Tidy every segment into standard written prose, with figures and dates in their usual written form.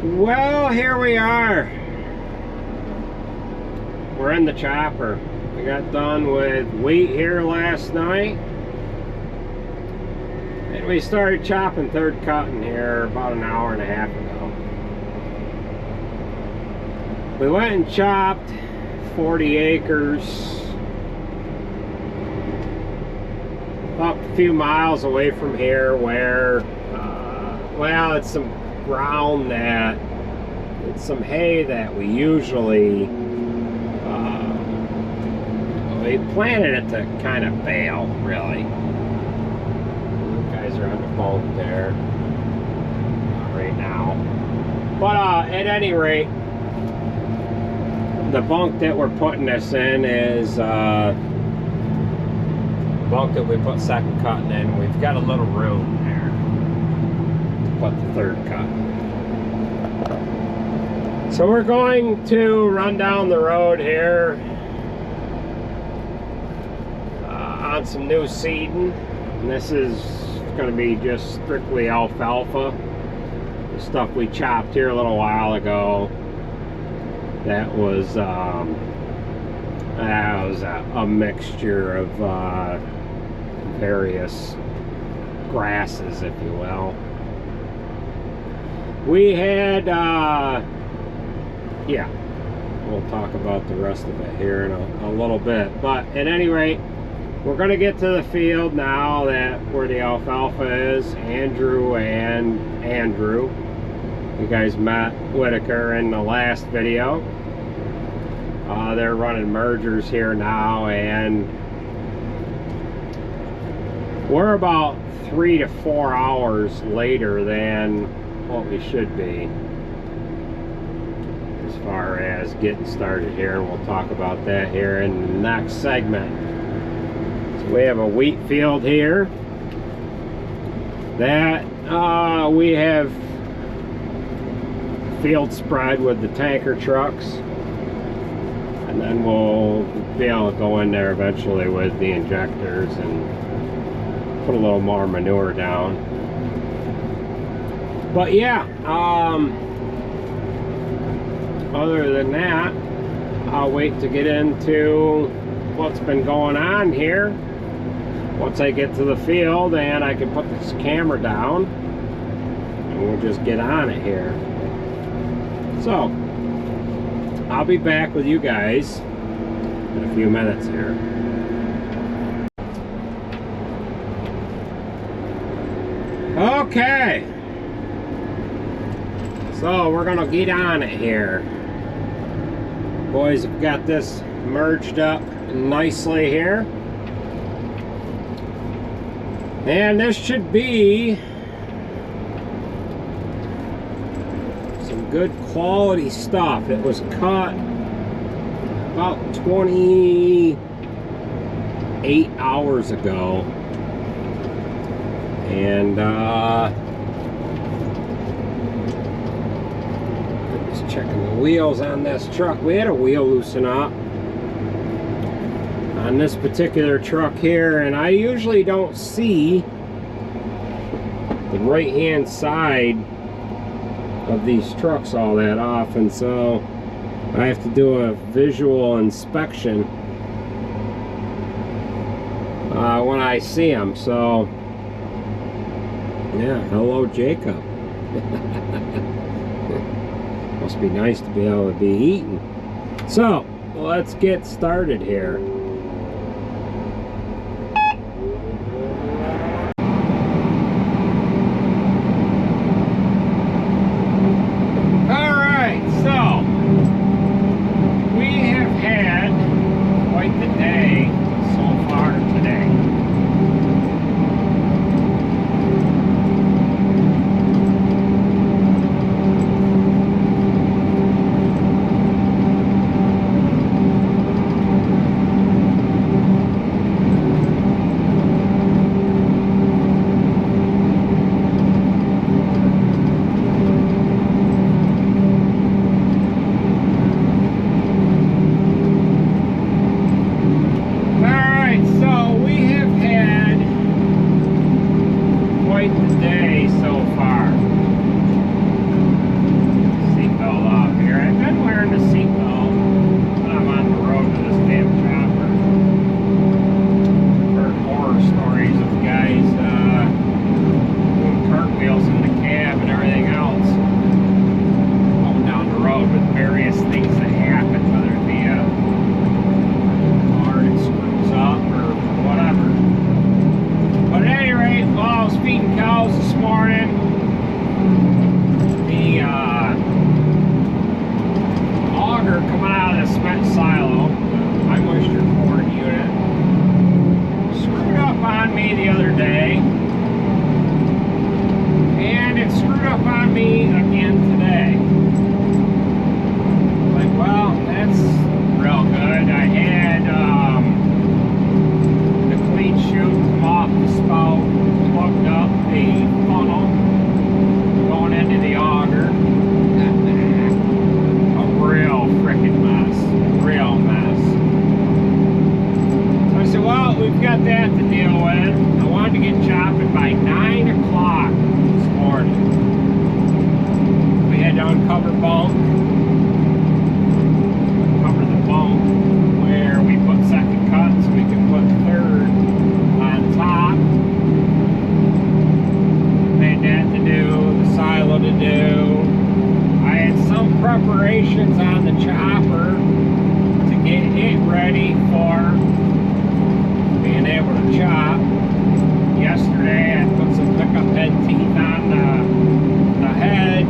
Well, here we are. We're in the chopper. We got done with wheat here last night. And we started chopping third cutting here about an hour and a half ago. We went and chopped 40 acres up a few miles away from here where, well, it's some ground that, it's some hay that we usually, we planted it to kind of bale, really. You guys are on the boat there right now. But at any rate, the bunk that we're putting this in is bunk that we put second cutting in. We've got a little room there to put the third cut. So we're going to run down the road here on some new seeding. And this is going to be just strictly alfalfa. The stuff we chopped here a little while ago. That was a mixture of various grasses, if you will. We had, yeah, we'll talk about the rest of it here in a little bit. But at any rate, we're going to get to the field now that where the alfalfa is. Andrew. You guys met Whitaker in the last video. They're running mergers here now, and we're about 3 to 4 hours later than what we should be as far as getting started here, and we'll talk about that here in the next segment. So we have a wheat field here that we have field spread with the tanker trucks, and then we'll be able to go in there eventually with the injectors and put a little more manure down. But yeah, other than that, I'll wait to get into what's been going on here once I get to the field, and I can put this camera down and we'll just get on it here. So I'll be back with you guys in a few minutes here. Okay, so we're gonna get on it here. Boys have got this merged up nicely here, and this should be some good quality stuff. It was cut about 28 hours ago, and just checking the wheels on this truck. We had a wheel loosen up on this particular truck here, and I usually don't see the right hand side of these trucks all that often, so I have to do a visual inspection when I see them. So yeah, hello Jacob. Must be nice to be able to be eaten. So let's get started here. to do. I had some preparations on the chopper to get it ready for being able to chop. Yesterday I put some pickup head teeth on the head.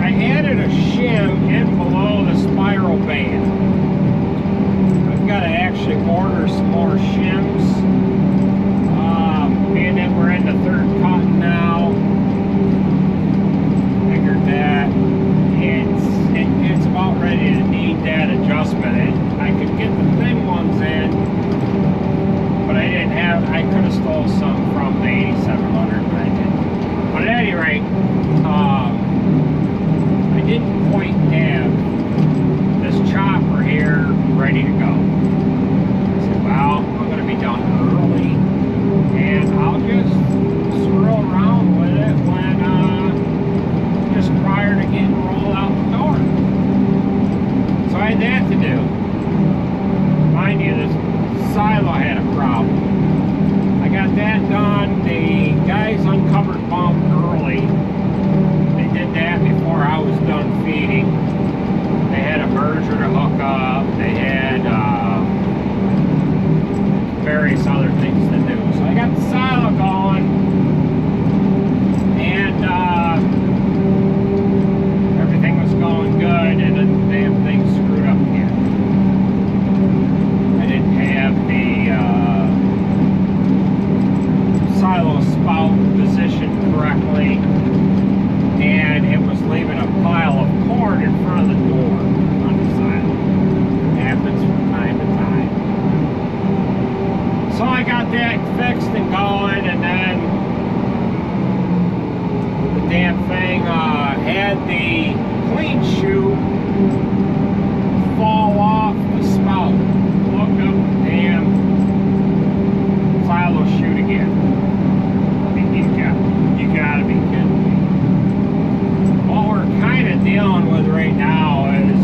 I added a shim in below the spiral band. I've got to actually order some more shims. Being that we're in the third cut now, figured that it's about ready to need that adjustment. I could get the thin ones in, but I could have stole some from the 8700, but I didn't. But at any rate, I didn't quite have this chopper here ready to go. I said, well, I'm going to be done early, and I'll just screw around with it when, just prior to getting rolled out the door. So I had that to do. Mind you, this silo had a problem. I got that done. The guys uncovered bump early. They did that before I was done feeding. They had a merger to hook up. They had various other things to do. So I got the silo going, and everything was going good, and the damn thing screwed up again. I didn't have the silo spout positioned correctly, and it was leaving a pile of corn in front of the door on the silo. It happens from time to time. So I got that fixed and going, and then the damn thing had the clean chute fall off the spout. Looked up the damn silo chute again. You gotta be kidding me. What we're kind of dealing with right now is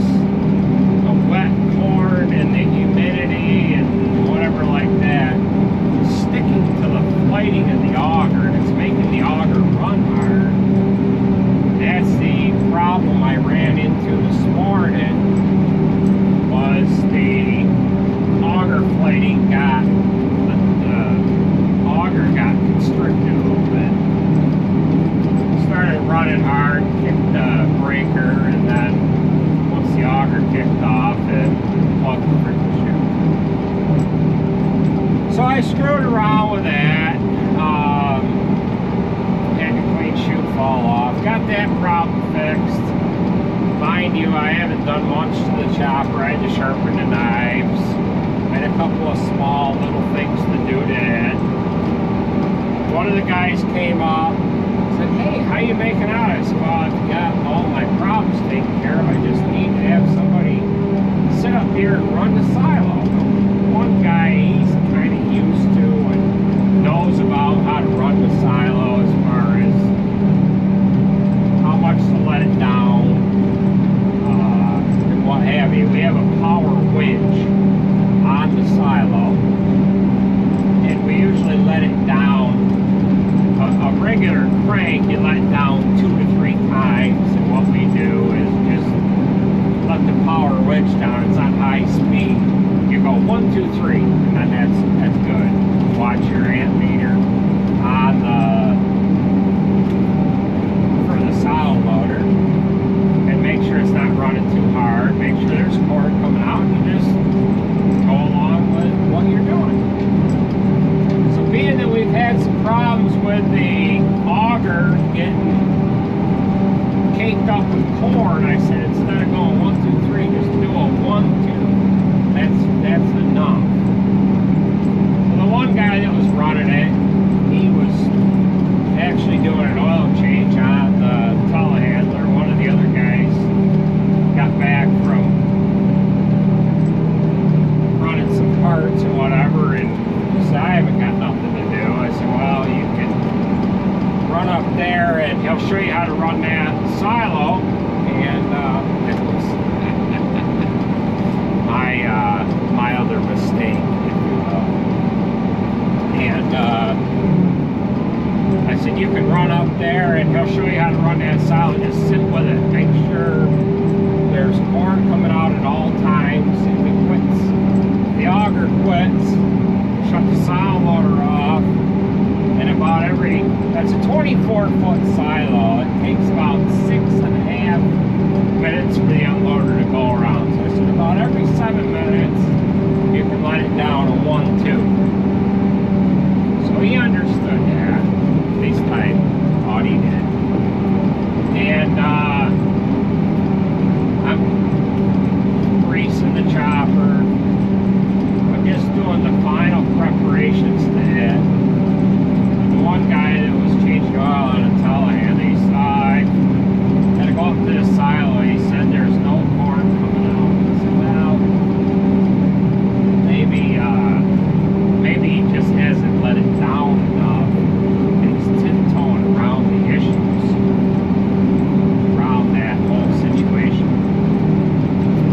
the wet corn and the humidity and whatever like that sticking to the plating of the auger, and it's making the auger run hard. That's the problem I ran into this morning, was the auger plating got, the auger got constricted a little bit. Started running hard, kicked the breaker, and then once the auger kicked off, it plugged the freaking chute. So I screwed around with that. Had the clean chute fall off. Got that problem fixed. Mind you, I haven't done much to the chopper. I had to sharpen the knives. I had a couple of small little things to do to it. One of the guys came up, said, hey, how you making out? I said, well, I've got all my problems taken care of. I just need to have somebody sit up here and run the silo. One guy, he's kind of used to and knows about how to run the silo as far as how much to let it down and what have you. We have a power winch on the silo, and we usually let it down. A regular crank, you let it down 2 to 3 times, and what we do is just let the power winch down. It's on high speed. You go 1, 2, 3, and then that's good. Watch your amp meter on for the silo loader, and make sure it's not running too hard. Make sure there's cord coming out, and you just go along with what you're doing. So being that we've had some problems with the auger getting caked up with corn, I said instead of going 1, 2, 3, just do a 1, 2. That's enough. So the one guy that was running it, he was actually doing an oil change on the telehandler. One of the other guys got back from running some parts and whatever, and said, I haven't got nothing to do. I said, well, you can run up there and he'll show you how to run that silo. And it was my other mistake, if you will. And I said, and you can run up there and he'll show you how to run that silo. Just sit with it. Make sure there's corn coming out at all times. If it quits, the auger quits, shut the silo loader off. And about that's a 24-foot silo. It takes about 6.5 minutes for the unloader to go around. So I said about every 7 minutes, you can let it down a 1-2. So he understood that. At least I thought he did. And I'm greasing the chopper. I'm just doing the final preparations to it. The one guy that was changing oil on a telehandler, he said, I had to go up to the silo. He said there's no corn coming out. I said, well, maybe he just hasn't let it down enough. And he's tiptoeing around the issues, around that whole situation.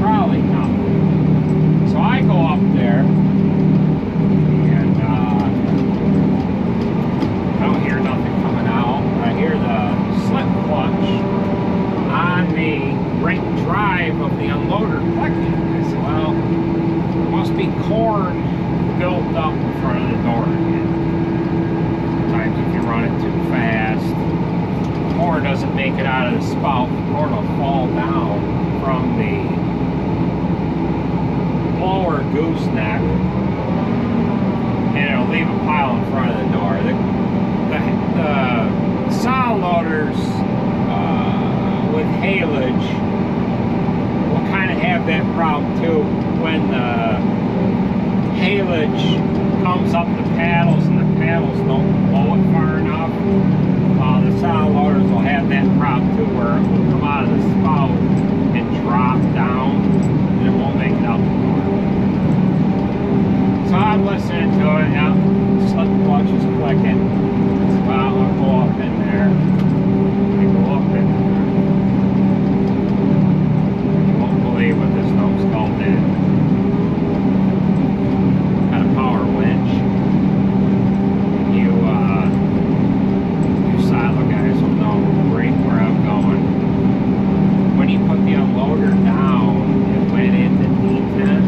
Probably not. So I go up there and I don't hear nothing coming out. I hear the slip clutch on the brake drive of the unloader clicking. I said, well, there must be corn built up in front of the door again. Sometimes if you run it too fast, corn doesn't make it out of the spout. The corn will fall down from the blower gooseneck and it'll leave a pile in front of the door. The silo loaders with haylage will kind of have that problem too. When the haylage comes up the paddles and the paddles don't blow it far enough, the silo loaders will have that problem too, where it will come out of the spout and drop down and it won't make it out the door. So I'm listening to it. Now slip clutch is clicking. Well, I'll go up in there. I go up in there. You won't believe what this numbskull did. Got a power winch. You silo guys will know right where I'm going. When you put the unloader down, it went into D10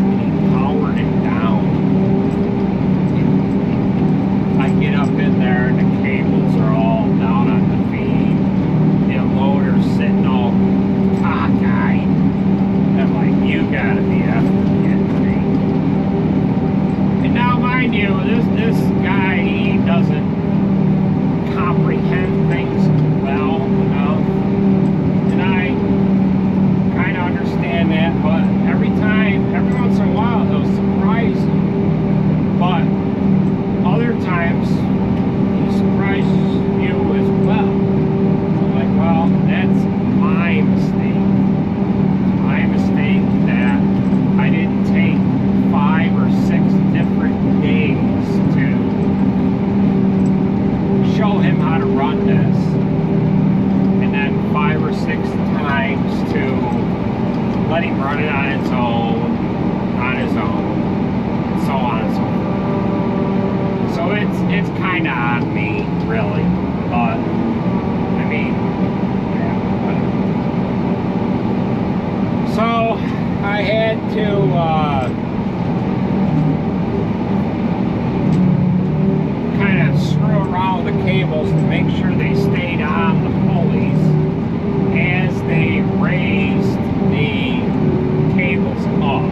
and he powered it down. I get up in there and the cables are all down on the feed. The unloader's sitting all cockeyed. I'm like, you gotta be effing kidding me. And now mind you, this guy, he doesn't comprehend things well enough. And I kind of understand that, but every once in a while, they'll surprise you. But other times, he surprises you as well. I'm like, well, that's my mistake. My mistake that I didn't take 5 or 6 different days to show him how to run this. And then 5 or 6 times to let him run it on his own, and so on and so forth. So it's kind of on me, really, but I mean, yeah, whatever. So I had to kind of screw around with the cables to make sure they stayed on the pulleys as they raised the cables up.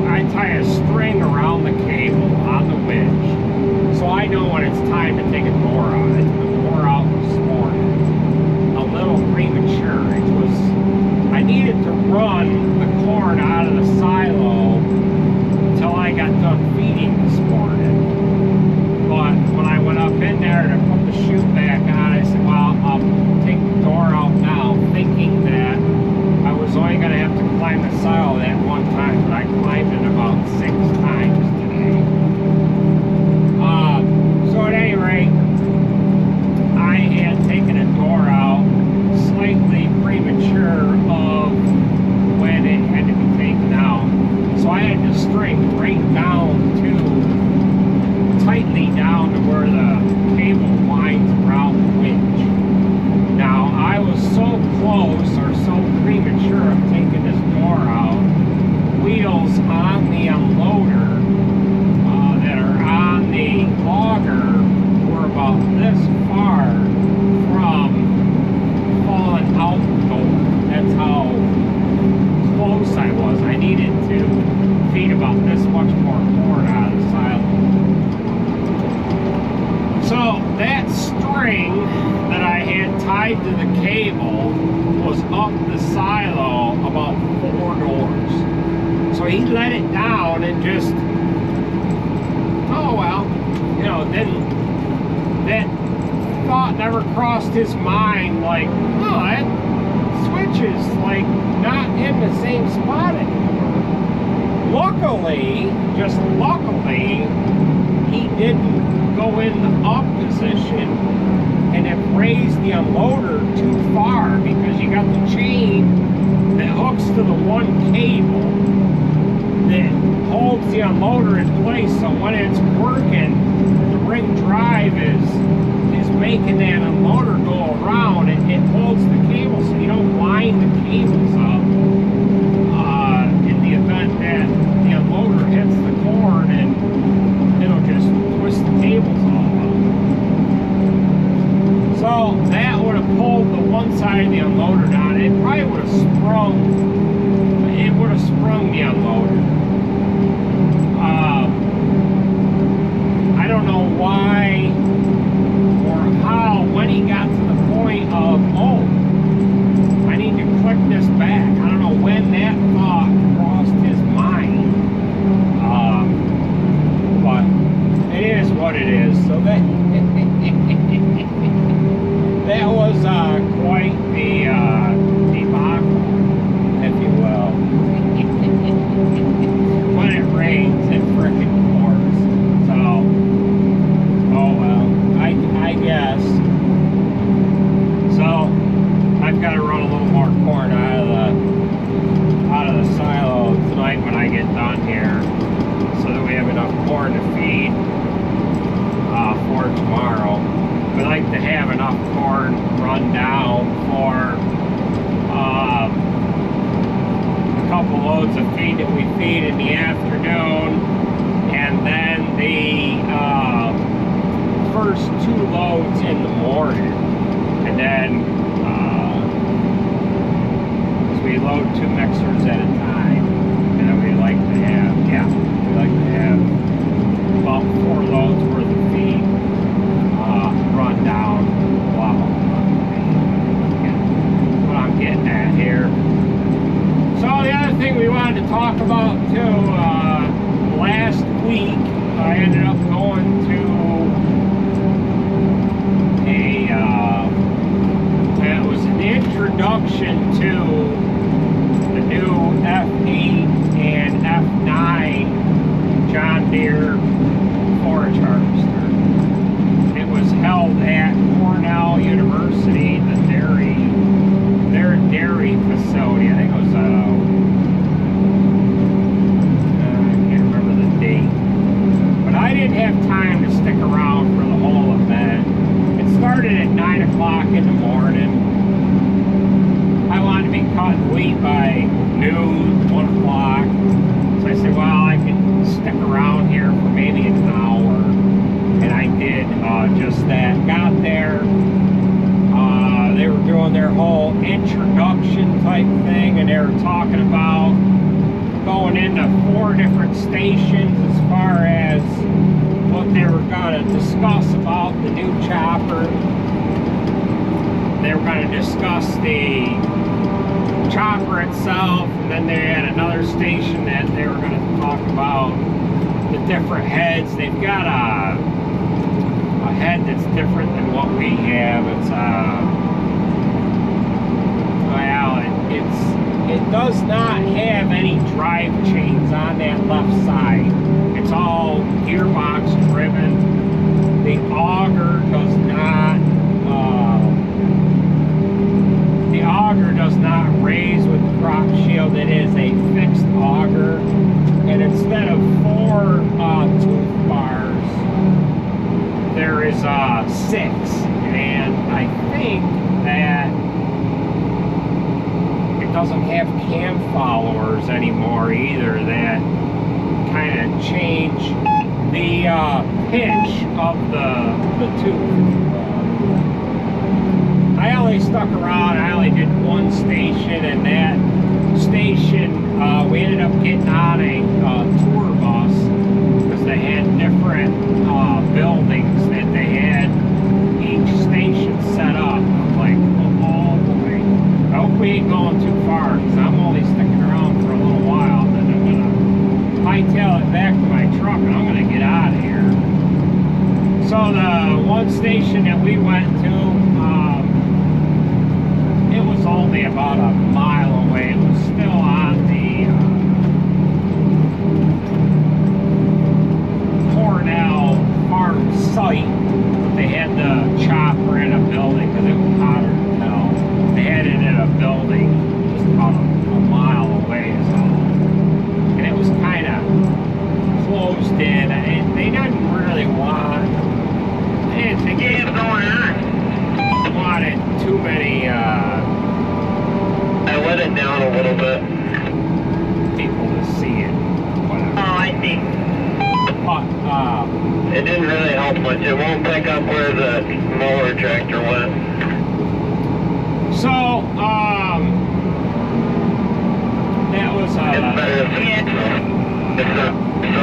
I tie a string around the cable on the winch, so I know when it's time to take a door out. I took a door out this morning, a little premature. I needed to run the corn out of the silo until I got done feeding this morning. But when I went up in there to put the chute back on, I said, well, I'll take the door out now, thinking that I was only going to have to climb the silo that one time, but I climbed it about 6 times today. So at any rate, I had taken a door out slightly premature of when it had to be taken out. So I had to string right down to where the cable winds around the winch. Now, I was so close or so premature of taking this door out. Wheels on the unloader that are on the auger were about this far from falling out the door. That's how close I was. I needed to feed about this much more corn out of the silo. So that string that I had tied to the cable was up the silo about 4 doors. So he let it down and just, oh well, you know, that thought never crossed his mind, like, oh, that switch is like not in the same spot anymore. Luckily, just luckily, he didn't go in the up position and it raised the unloader too far, because you got the chain that hooks to the one cable that holds the unloader in place. So when it's working, the ring drive is making that unloader go around, and it holds the cable so you don't wind the cables up in the event that the unloader hits the corn, and it'll just twist the cables all up. So that would have pulled the one side of the unloader down. It probably would have sprung the unloader. I don't know why or how, when he got to the point of, oh, I need to click this back. I don't know when that thought crossed his mind. But it is what it is. So that that was quite the debacle, if you will. When it rains, it frickin' pours. So, oh well, I guess. So, I've got to run a little more corn out of the silo tonight when I get done here, so that we have enough corn to feed for tomorrow. We like to have enough corn run down for a couple loads of feed that we feed in the afternoon, and then the first 2 loads in the morning, and then we load 2 mixers at a time, and then we like to have about 4 loads worth of feed run down. Wow, what I'm getting at here. So the other thing we wanted to talk about too, last week I ended up going to it was an introduction to the new F8 and F9 John Deere forage harvester. It was held at Cornell University, their dairy facility. I think it was, I can't remember the date. But I didn't have time to stick around for the whole event. It started at 9 o'clock in the morning. I wanted to be cutting wheat by noon, 1 o'clock. So I said, well, I can stick around here for maybe an hour. And I did just that. Got there. They were doing their whole introduction type thing, and they were talking about going into 4 different stations as far as what they were going to discuss about the new chopper. They were going to discuss the chopper itself, and then they had another station that they were going to talk about the different heads. They've got a head that's different than what we have. It does not have any drive chains on that left side. It's all gearbox driven. The auger does not raise with the crop shield. It is a fixed auger, and instead of 4 tooth bars, there there's 6, and I think that it doesn't have cam followers anymore either, that kind of change the pitch of the tooth. I only stuck around, I only did one station, and that station we ended up getting on a tour bus because they had different buildings that they had each station set up. I'm like, oh boy, I hope we ain't going too far because I'm only sticking around for a little while, and then I'm gonna hightail it back to my truck and I'm gonna get out of here. So the one station that we went to, it was only about a mile away. It was still on the Cornell farm site, but they had the chopper in a building because it was hotter than hell. They had it in a building just about a mile away is all. And it was kind of closed in. They didn't really want, they didn't think it was going on. Wanted too many I let it down a little bit. people to see it. Whatever. Oh, I see. But It didn't really help much. It won't pick up where the mower tractor went. so that was It's better if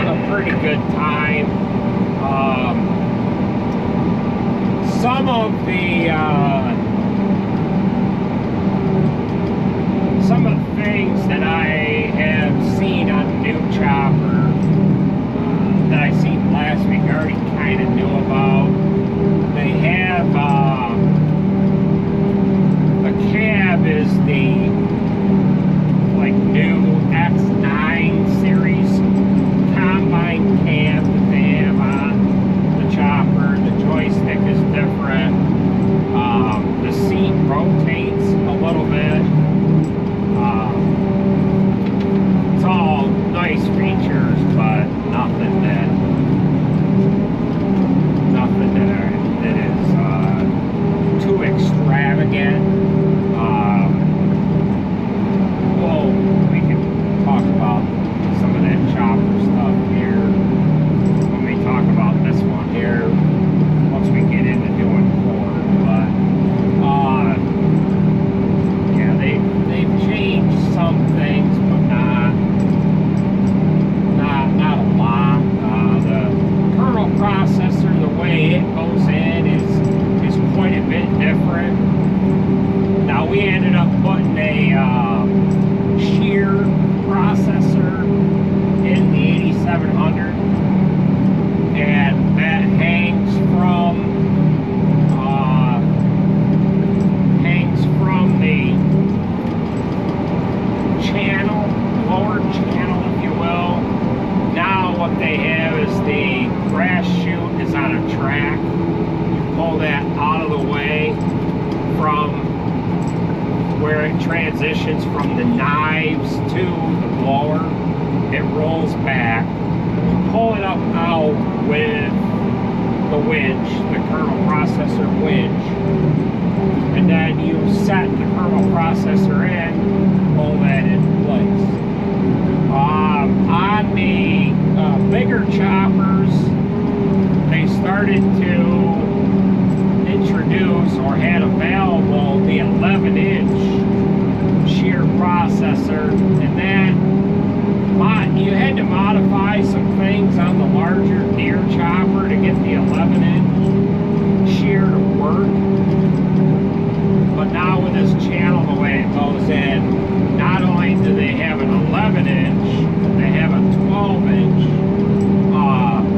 a pretty good time. Some of the things that I have seen on the new chopper that I seen last week, I already kind of knew about. They have the cab is the like new X9 series combine cab that they have on the chopper. The joystick is different. The seat rotates a little bit. It's all nice features, but nothing that is too extravagant. Well, we can talk about some of that chopper stuff here when we talk about this one here once we get into doing corn. But yeah, they've changed some things, but not a lot. The kernel processor, the way it goes in is quite a bit different. Now we ended up putting a shear processor in the 8700, and that hangs from the channel, lower channel, if you will. Now what they have is the grass chute is on a track. You pull that out of the way from where it transitions from the knives to the blower. It rolls back. You pull it up out with the winch, the kernel processor winch, and then you set the kernel processor in, pull that in place. On the bigger choppers, they started to introduce or had available the 11-inch shear processor, and then you had to modify some things on the larger Deere chopper to get the 11-inch shear to work. But now with this channel, the way it goes in, not only do they have an 11-inch, they have a 12-inch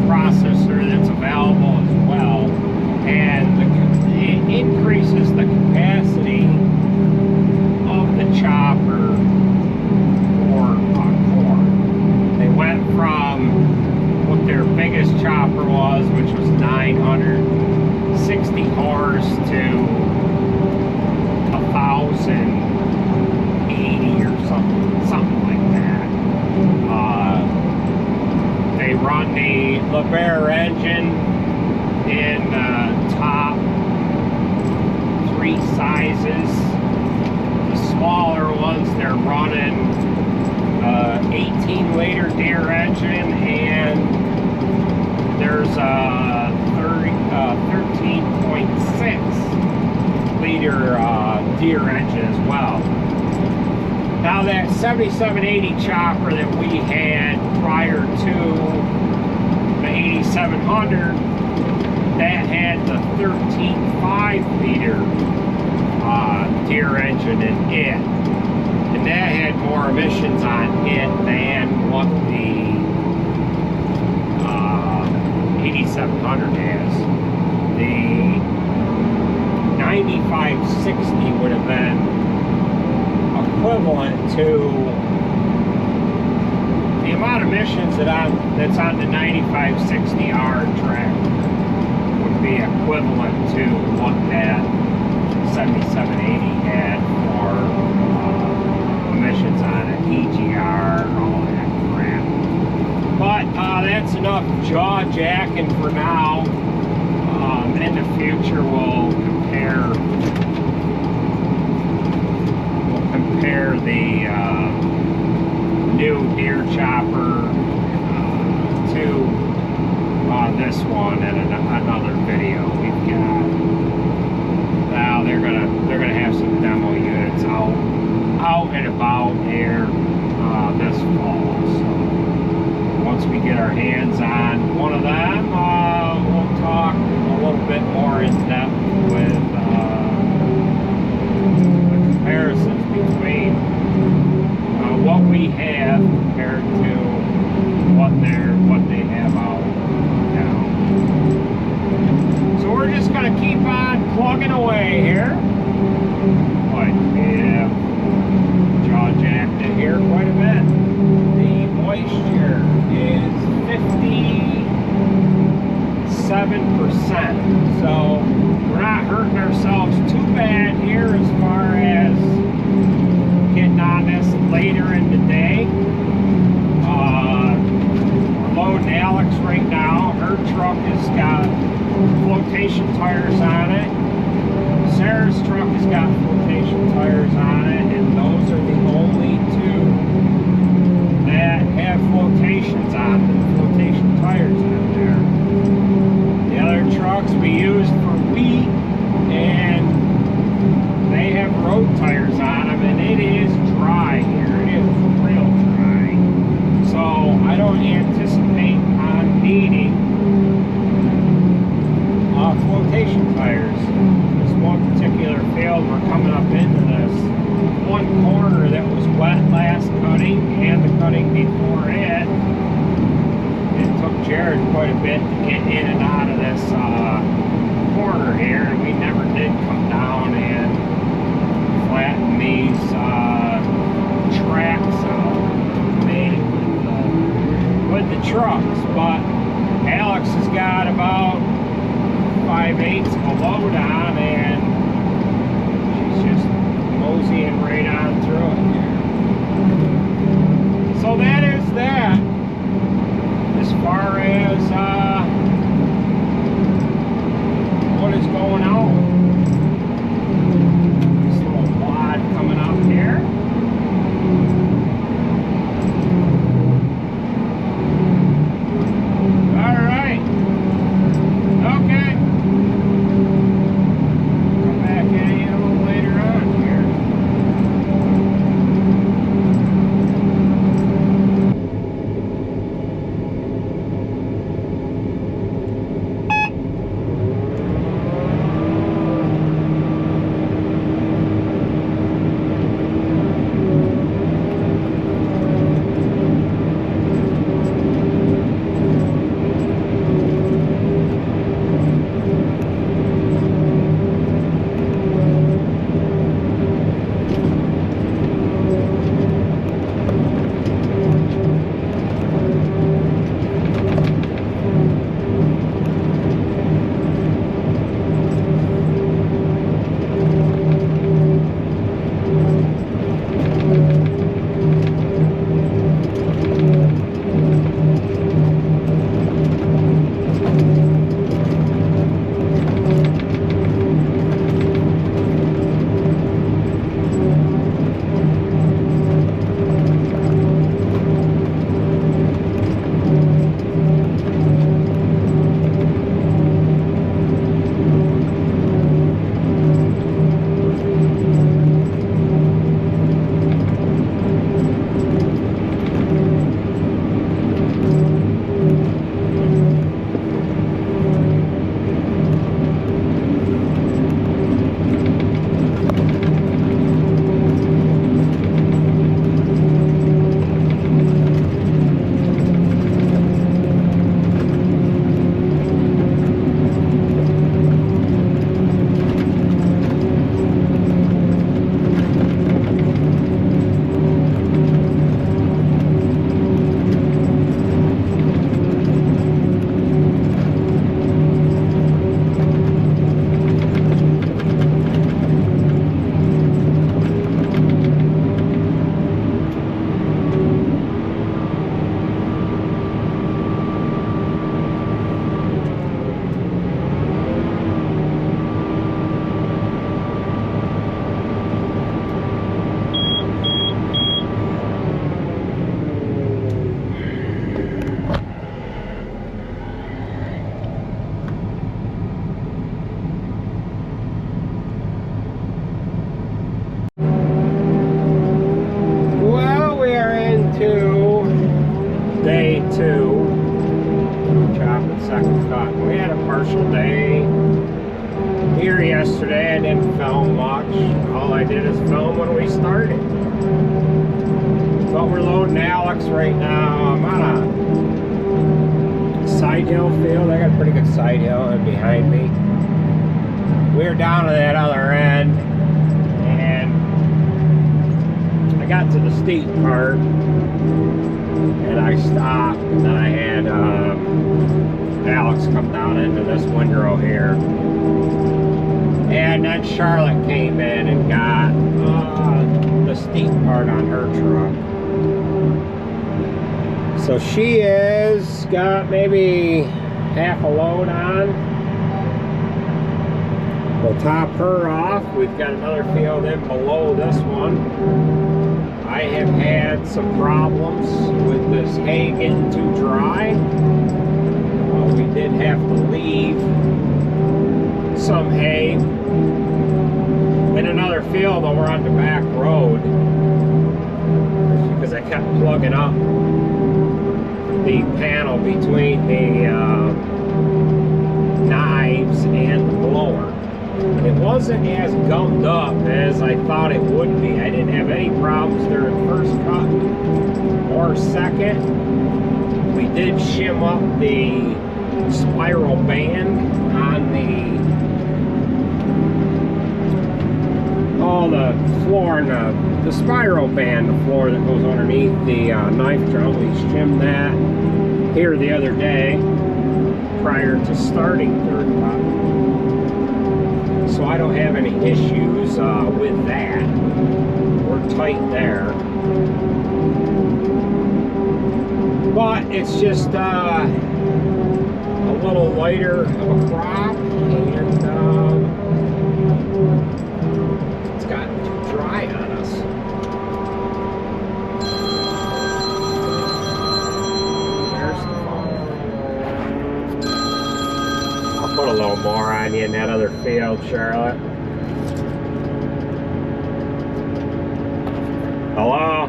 processor that's available as well, and it increases the capacity of the chopper sizes. The smaller ones, they're running 18-liter Deere engine, and there's a 13.6-liter Deere engine as well. Now that 7780 chopper that we had prior to the 8700, that had the 13.5-liter Deere engine in it, and that had more emissions on it than what the 8700 has. The 9560 would have been equivalent to the amount of emissions that's on the 9560R tractor would be equivalent to what that 7780 had for emissions on an EGR and all that crap. But that's enough jaw jacking for now. In the future, we'll compare the new Deere chopper to this one in another video we've got. Now they're gonna have some demo units out and about here this fall. So once we get our hands on one of them, we'll talk a little bit more in depth with the comparisons between what we have compared to what they have out now. So we're just gonna keep on plugging away here. But yeah, jaw jacked it here quite a bit. The moisture is 57%. So we're not hurting ourselves too bad here as far as getting on this later in the day. We're loading Alex right now. Her truck has got flotation tires on it. Sarah's truck has got flotation tires on it, and those are the only two that have flotations on them, flotation tires on there. The other trucks we used for wheat, and they have road tires on them, and it is dry here. It is real dry. So I don't anticipate on needing flotation tires. This one particular field, we're coming up into this one corner that was wet last cutting and the cutting before it. It took Jared quite a bit to get in and out of this corner here, and we never did come down and flatten these tracks out made with the trucks. But Alex has got about 5/8 of a load on, and she's just moseying right on through it here. So that is that. As far as what is going on. This little quad coming up here. Alright. Okay. Come back at you a little later on here. We had a partial day here yesterday. I didn't film much. All I did is film when we started. But we're loading Alex right now. I'm on a side hill field. I got a pretty good side hill behind me. We're down to that other end, and I got to the steep part, and I stopped, and then I had Alex come down into this windrow here, and then Charlotte came in and got the steep part on her truck. So she is got maybe half a load on. We'll top her off. We've got another field in below this one. I have had some problems with this hay getting too dry. We did have to leave some hay in another field over on the back road because I kept plugging up the panel between the knives and the blower. It wasn't as gummed up as I thought it would be. I didn't have any problems during first cut or second. We did shim up the spiral band on the floor, and the spiral band, the floor that goes underneath the knife drum. We shimmed that here the other day prior to starting third cut. So I don't have any issues with that. We're tight there. But it's just a little lighter of a crop, and it's gotten too dry on us. There's the phone. I'll put a little more on you in that other field, Charlotte. Hello?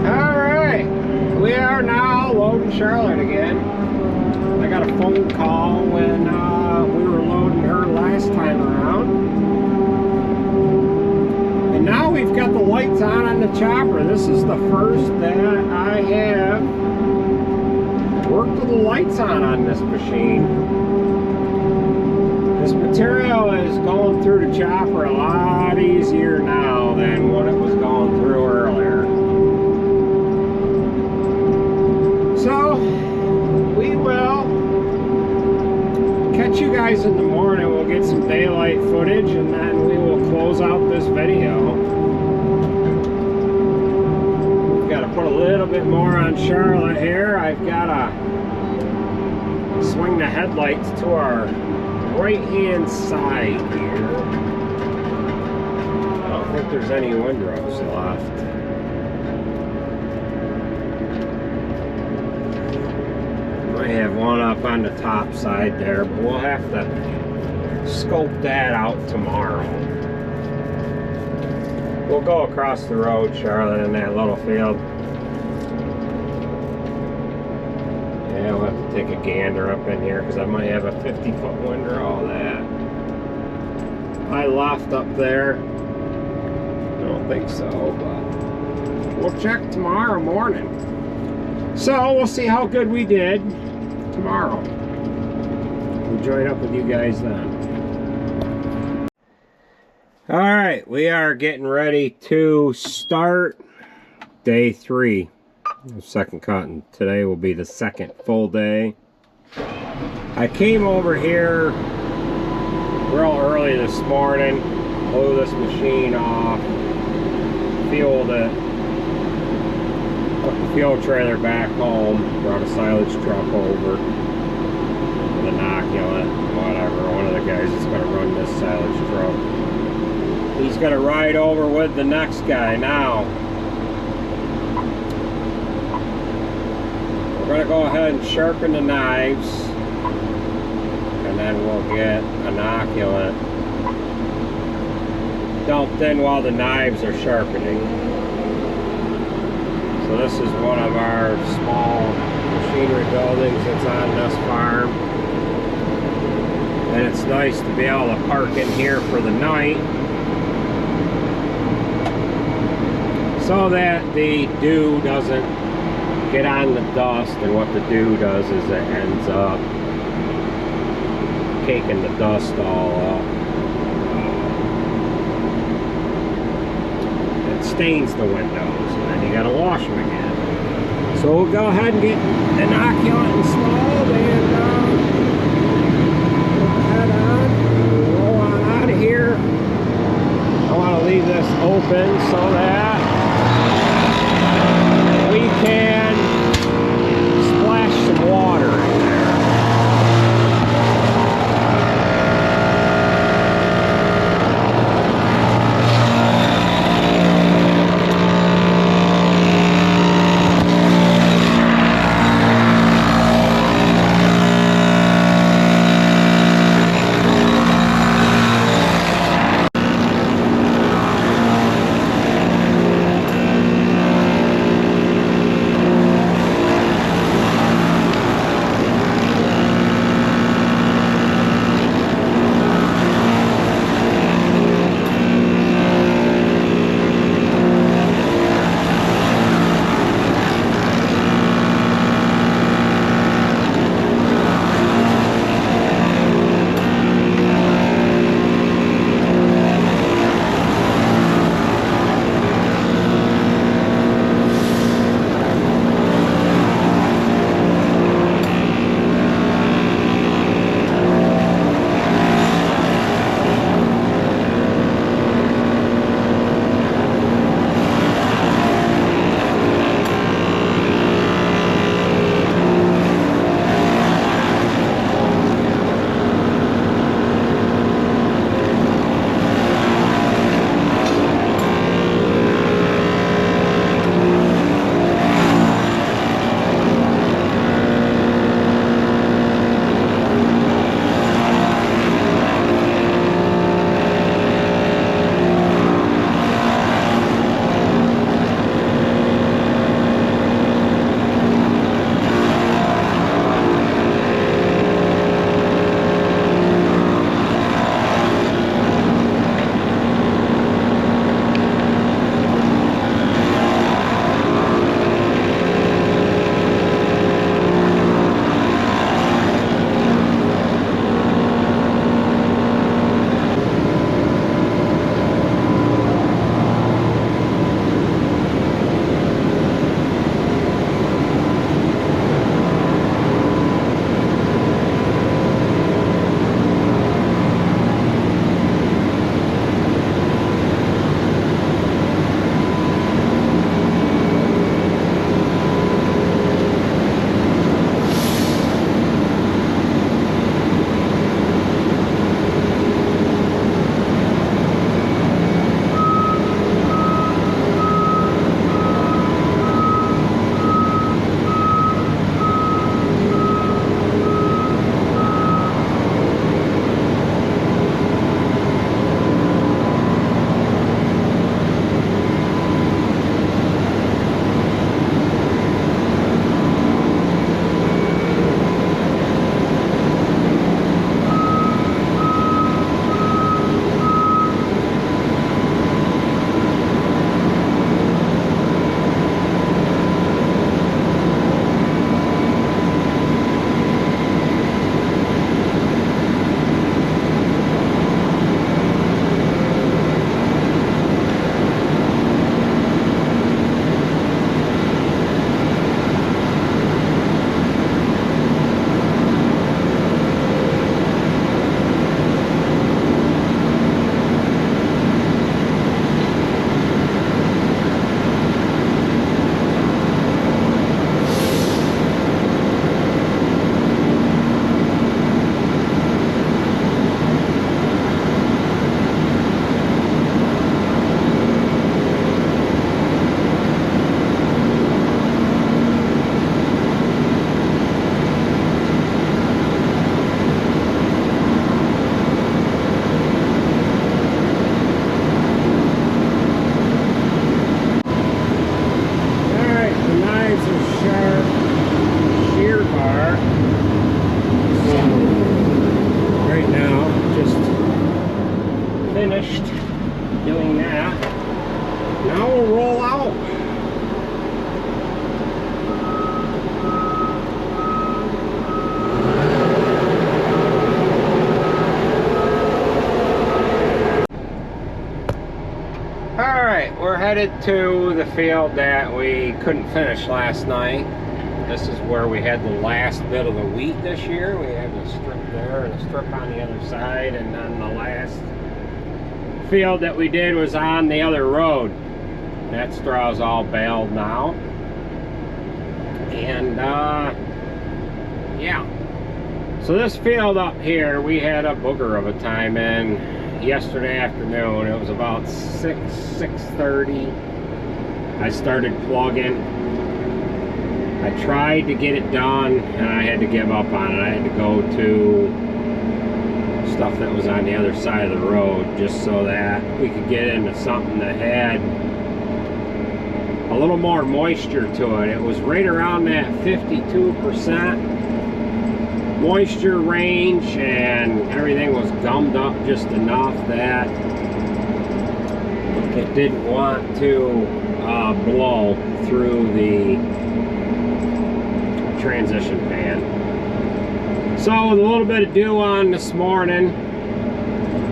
Alright, we are now loading Charlotte again. I got a phone call when we were loading her last time around. And now we've got the lights on the chopper. This is the first that I have worked with the lights on this machine. This material is going through the chopper a lot easier now than what it was going through earlier. So, we will catch you guys in the morning. We'll get some daylight footage, and then we will close out this video. We've got to put a little bit more on Charlotte here. I've got to swing the headlights to our right-hand side here. I don't think there's any windrows left. Might have one up on the top side there, but we'll have to scope that out tomorrow. We'll go across the road, Charlotte, in that little field. Yeah, we'll have to take a gander up in here because I might have a 50-foot windrow that I left up there. I don't think so, but we'll check tomorrow morning. So we'll see how good we did tomorrow. We'll join up with you guys then. Alright, we are getting ready to start day 3. Second cut, and today will be the second full day. I came over here real early this morning, blew this machine off, fueled it, took the fuel trailer back home, brought a silage truck over with inoculant, whatever. One of the guys that's going to run this silage truck, he's going to ride over with the next guy now. We're going to go ahead and sharpen the knives, and then we'll get inoculant dumped in while the knives are sharpening. So this is one of our small machinery buildings that's on this farm. it's nice to be able to park in here for the night so that the dew doesn't get on the dust, and what the dew does is it ends up caking the dust all up. It stains the windows, and then you gotta wash them again. So we'll go ahead and get inoculant installed and head on, roll on out of here. I want to leave this open so that we can splash some water in there. headed to the field that we couldn't finish last night. This is where we had the last bit of the wheat this year. We had a strip there and a strip on the other side, and then the last field that we did was on the other road. That straw's all baled now. And yeah. So this field up here, we had a booger of a time in yesterday afternoon. It was about 6:30. I started plugging. I tried to get it done, and I had to give up on it. I had to go to stuff that was on the other side of the road just so that we could get into something that had a little more moisture to it. It was right around that 52% moisture range, and everything was gummed up just enough that it didn't want to blow through the transition pan. So with a little bit of dew on this morning,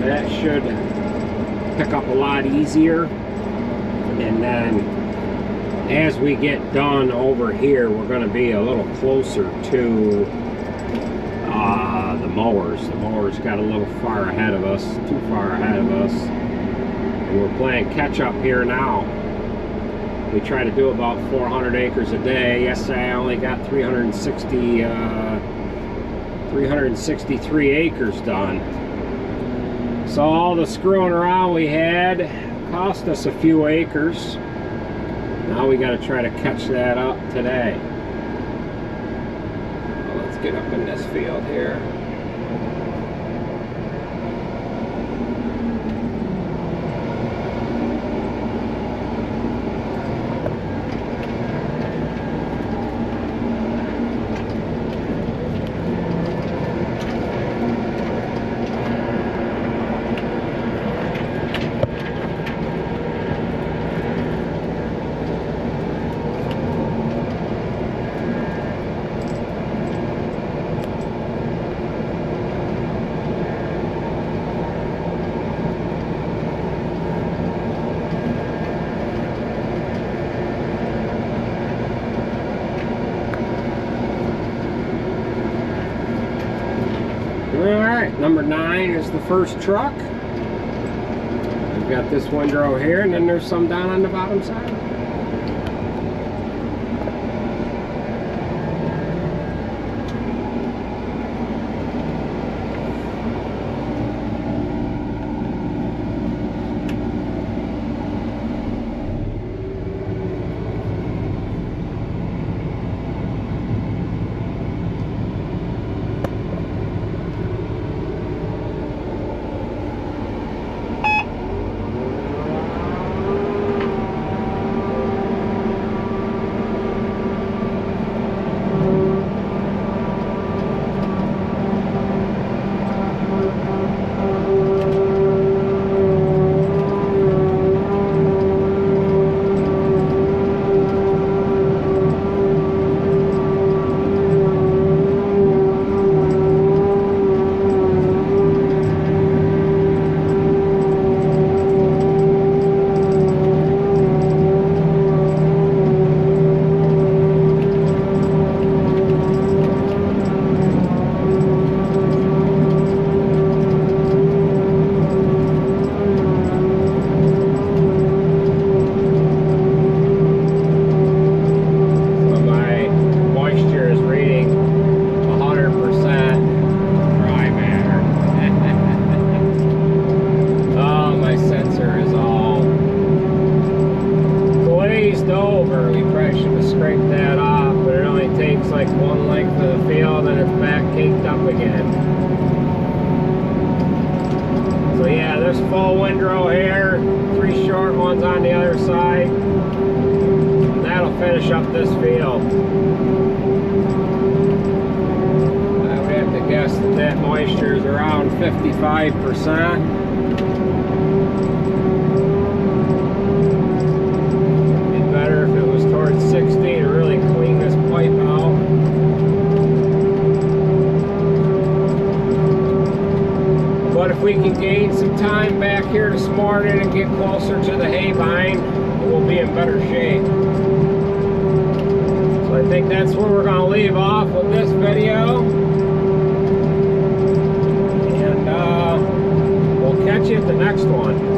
that should pick up a lot easier. And then as we get done over here, we're going to be a little closer to the mowers. The mowers got a little far ahead of us, too far ahead of us. And we're playing catch up here now. We try to do about 400 acres a day. Yesterday I only got 363 acres done. So all the screwing around we had cost us a few acres. Now we got to try to catch that up today. Well, let's get up in this field here. Alright, number 9 is the first truck. We've got this windrow here, and then there's some down on the bottom side. Full windrow here, 3 short ones on the other side. And that'll finish up this field. I would have to guess that moisture is around 55%. It'd be better if it was towards 60 to really clean this pipe out. But if we can gain some time back here this morning and get closer to the hay vine, we'll be in better shape. So I think that's where we're going to leave off with this video. And we'll catch you at the next one.